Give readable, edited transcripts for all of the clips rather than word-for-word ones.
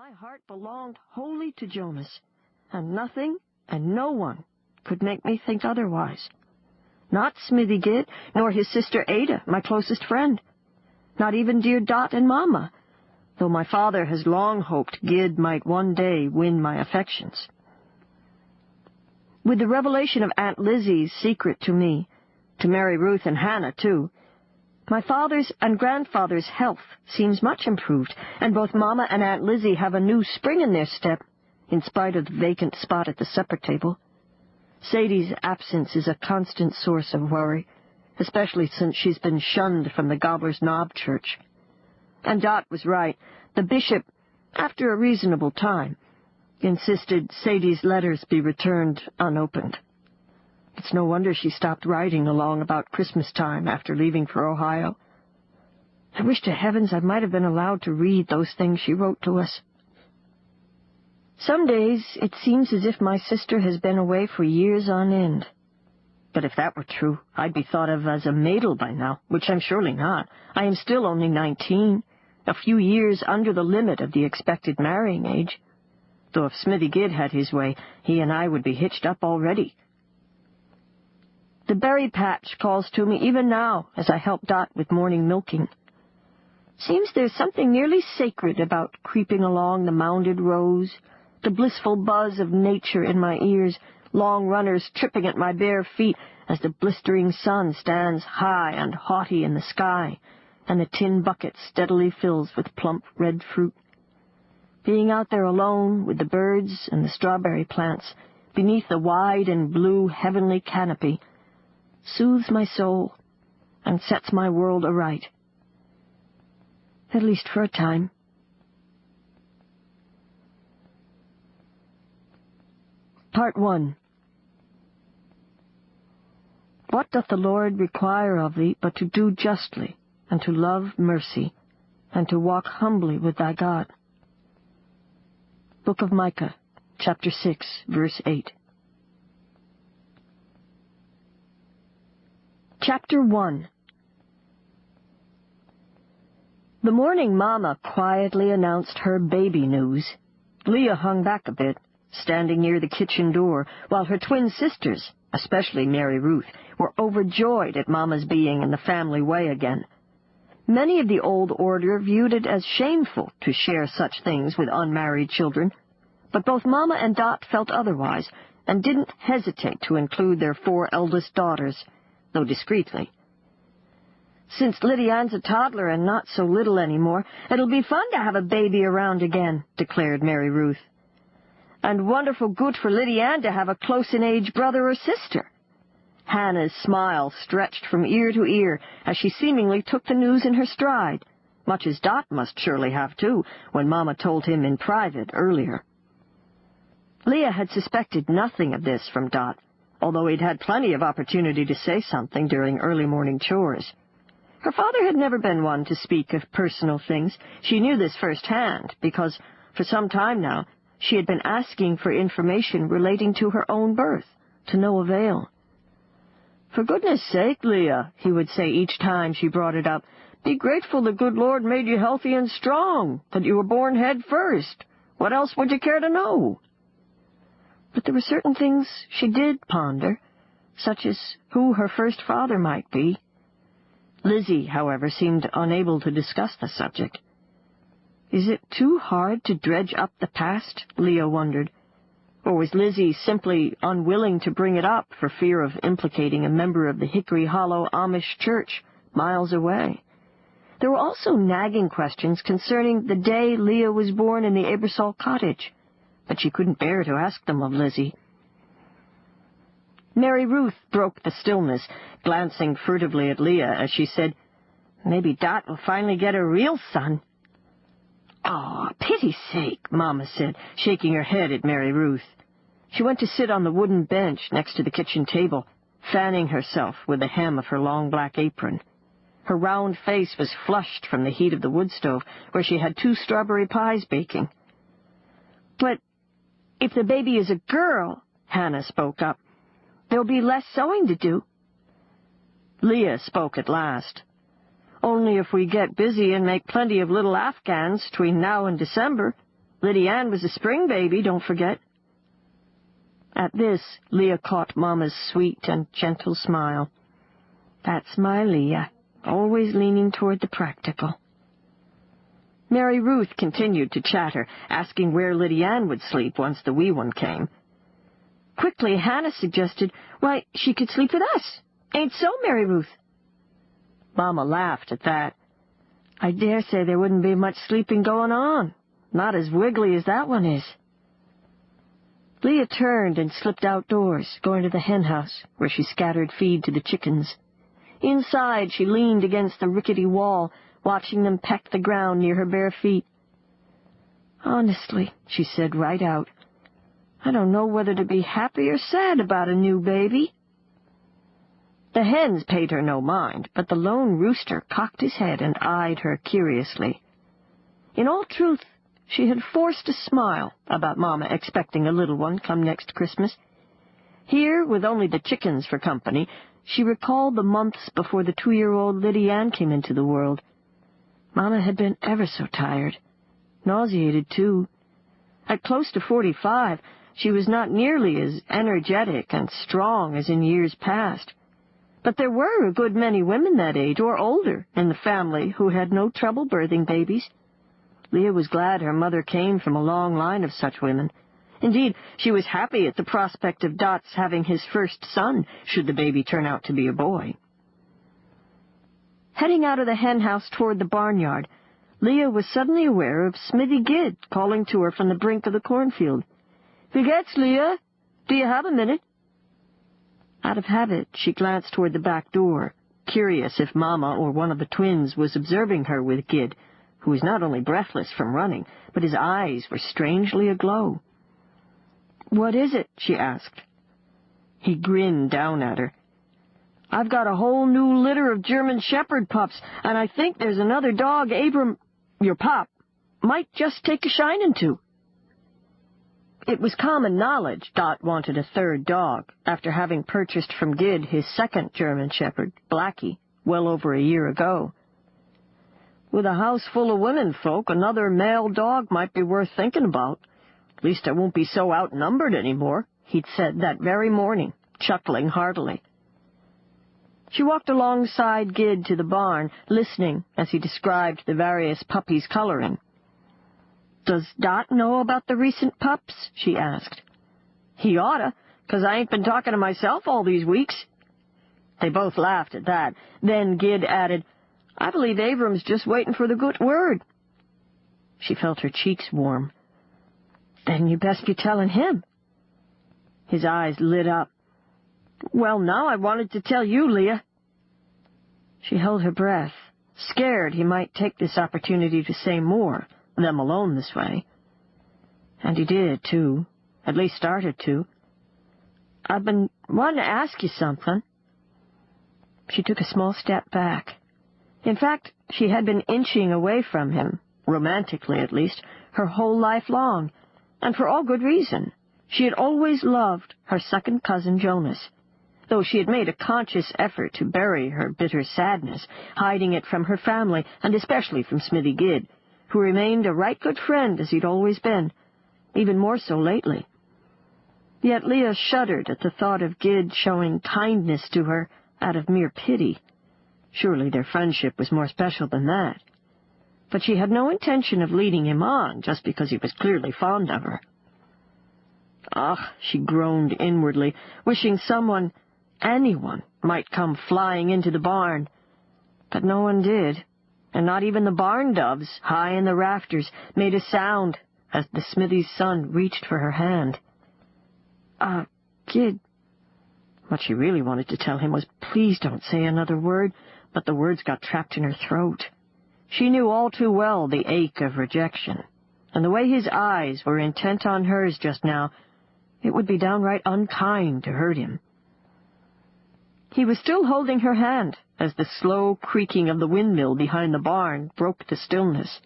My heart belonged wholly to Jonas, and nothing and no one could make me think otherwise. Not Smithy Gid, nor his sister Ada, my closest friend. Not even dear Dot and Mama, though my father has long hoped Gid might one day win my affections. With the revelation of Aunt Lizzie's secret to me, to Mary Ruth and Hannah, too, my father's and grandfather's health seems much improved, and both Mama and Aunt Lizzie have a new spring in their step, in spite of the vacant spot at the supper table. Sadie's absence is a constant source of worry, especially since she's been shunned from the Gobbler's Knob Church. And Dot was right. The bishop, after a reasonable time, insisted Sadie's letters be returned unopened. It's no wonder she stopped writing along about Christmas time after leaving for Ohio. I wish to heavens I might have been allowed to read those things she wrote to us. Some days it seems as if my sister has been away for years on end. But if that were true, I'd be thought of as a maidel by now, which I'm surely not. I am still only 19, a few years under the limit of the expected marrying age. Though if Smithy Gid had his way, he and I would be hitched up already. The berry patch calls to me even now as I help Dot with morning milking. Seems there's something nearly sacred about creeping along the mounded rows, the blissful buzz of nature in my ears, long runners tripping at my bare feet as the blistering sun stands high and haughty in the sky, and the tin bucket steadily fills with plump red fruit. Being out there alone with the birds and the strawberry plants, beneath the wide and blue heavenly canopy, soothes my soul and sets my world aright. At least for a time. Part 1. What doth the Lord require of thee but to do justly, and to love mercy, and to walk humbly with thy God? Book of Micah, chapter 6, verse 8. Chapter 1. The morning Mama quietly announced her baby news. Leah hung back a bit, standing near the kitchen door, while her twin sisters, especially Mary Ruth, were overjoyed at Mama's being in the family way again. Many of the old order viewed it as shameful to share such things with unmarried children, but both Mama and Dot felt otherwise, and didn't hesitate to include their 4 eldest daughters, though discreetly. Since Liddy Ann's a toddler and not so little anymore, it'll be fun to have a baby around again, declared Mary Ruth. And wonderful good for Liddy Ann to have a close-in-age brother or sister. Hannah's smile stretched from ear to ear as she seemingly took the news in her stride, much as Dot must surely have too, when Mama told him in private earlier. Leah had suspected nothing of this from Dot, although he'd had plenty of opportunity to say something during early morning chores. Her father had never been one to speak of personal things. She knew this firsthand, because for some time now she had been asking for information relating to her own birth, to no avail. "For goodness sake, Leah," he would say each time she brought it up, "be grateful the good Lord made you healthy and strong, that you were born head first. What else would you care to know?" But there were certain things she did ponder, such as who her first father might be. Lizzie, however, seemed unable to discuss the subject. Is it too hard to dredge up the past, Leah wondered, or was Lizzie simply unwilling to bring it up for fear of implicating a member of the Hickory Hollow Amish church miles away? There were also nagging questions concerning the day Leah was born in the Abersall cottage, but she couldn't bear to ask them of Lizzie. Mary Ruth broke the stillness, glancing furtively at Leah as she said, "Maybe Dot will finally get a real son." "Aw, pity's sake," Mama said, shaking her head at Mary Ruth. She went to sit on the wooden bench next to the kitchen table, fanning herself with the hem of her long black apron. Her round face was flushed from the heat of the wood stove, where she had 2 strawberry pies baking. "But if the baby is a girl," Hannah spoke up, "there'll be less sewing to do." Leah spoke at last. "Only if we get busy and make plenty of little Afghans between now and December. Lydia Ann was a spring baby, don't forget." At this, Leah caught Mama's sweet and gentle smile. That's my Leah, always leaning toward the practical. Mary Ruth continued to chatter, asking where Lydia Ann would sleep once the wee one came. Quickly, Hannah suggested, "Why, she could sleep with us. Ain't so, Mary Ruth?" Mama laughed at that. "I dare say there wouldn't be much sleeping going on. Not as wiggly as that one is." Leah turned and slipped outdoors, going to the hen house, where she scattered feed to the chickens. Inside, she leaned against the rickety wall, watching them peck the ground near her bare feet. "Honestly," she said right out, "I don't know whether to be happy or sad about a new baby." The hens paid her no mind, but the lone rooster cocked his head and eyed her curiously. In all truth, she had forced a smile about Mama expecting a little one come next Christmas. Here, with only the chickens for company, she recalled the months before the 2-year-old Lydia Ann came into the world. Mama had been ever so tired. Nauseated, too. At close to 45, she was not nearly as energetic and strong as in years past. But there were a good many women that age, or older, in the family who had no trouble birthing babies. Leah was glad her mother came from a long line of such women. Indeed, she was happy at the prospect of Dot's having his first son, should the baby turn out to be a boy. Heading out of the hen house toward the barnyard, Leah was suddenly aware of Smithy Gidd calling to her from the brink of the cornfield. "Begets, Leah, do you have a minute?" Out of habit, she glanced toward the back door, curious if Mama or one of the twins was observing her with Gidd, who was not only breathless from running, but his eyes were strangely aglow. "What is it?" she asked. He grinned down at her. "I've got a whole new litter of German Shepherd pups, and I think there's another dog Abram, your pop, might just take a shining to." It was common knowledge Dot wanted a third dog, after having purchased from Gidd his second German Shepherd, Blackie, well over a year ago. "With a house full of women folk, another male dog might be worth thinking about. At least I won't be so outnumbered any more," he'd said that very morning, chuckling heartily. She walked alongside Gidd to the barn, listening as he described the various puppies' coloring. "Does Dot know about the recent pups?" she asked. "He oughta, 'cause I ain't been talking to myself all these weeks." They both laughed at that. Then Gidd added, "I believe Abram's just waiting for the good word." She felt her cheeks warm. "Then you best be telling him." His eyes lit up. "Well, now I wanted to tell you, Leah." She held her breath, scared he might take this opportunity to say more, them alone this way. And he did, too, at least started to. "I've been wanting to ask you something." She took a small step back. In fact, she had been inching away from him, romantically at least, her whole life long, and for all good reason. She had always loved her second cousin Jonas, though she had made a conscious effort to bury her bitter sadness, hiding it from her family, and especially from Smithy Gidd, who remained a right good friend as he'd always been, even more so lately. Yet Leah shuddered at the thought of Gidd showing kindness to her out of mere pity. Surely their friendship was more special than that. But she had no intention of leading him on just because he was clearly fond of her. "Ugh," she groaned inwardly, wishing someone, anyone, might come flying into the barn. But no one did, and not even the barn doves, high in the rafters, made a sound as the smithy's son reached for her hand. Gidd." What she really wanted to tell him was, "Please don't say another word," but the words got trapped in her throat. She knew all too well the ache of rejection, and the way his eyes were intent on hers just now, it would be downright unkind to hurt him. He was still holding her hand as the slow creaking of the windmill behind the barn broke the stillness.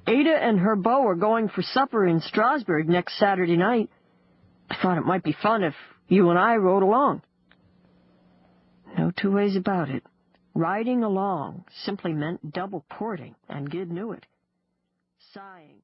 "Ada and her beau are going for supper in Strasburg next Saturday night. I thought it might be fun if you and I rode along." No two ways about it. Riding along simply meant double courting, and Gidd knew it. Sighing,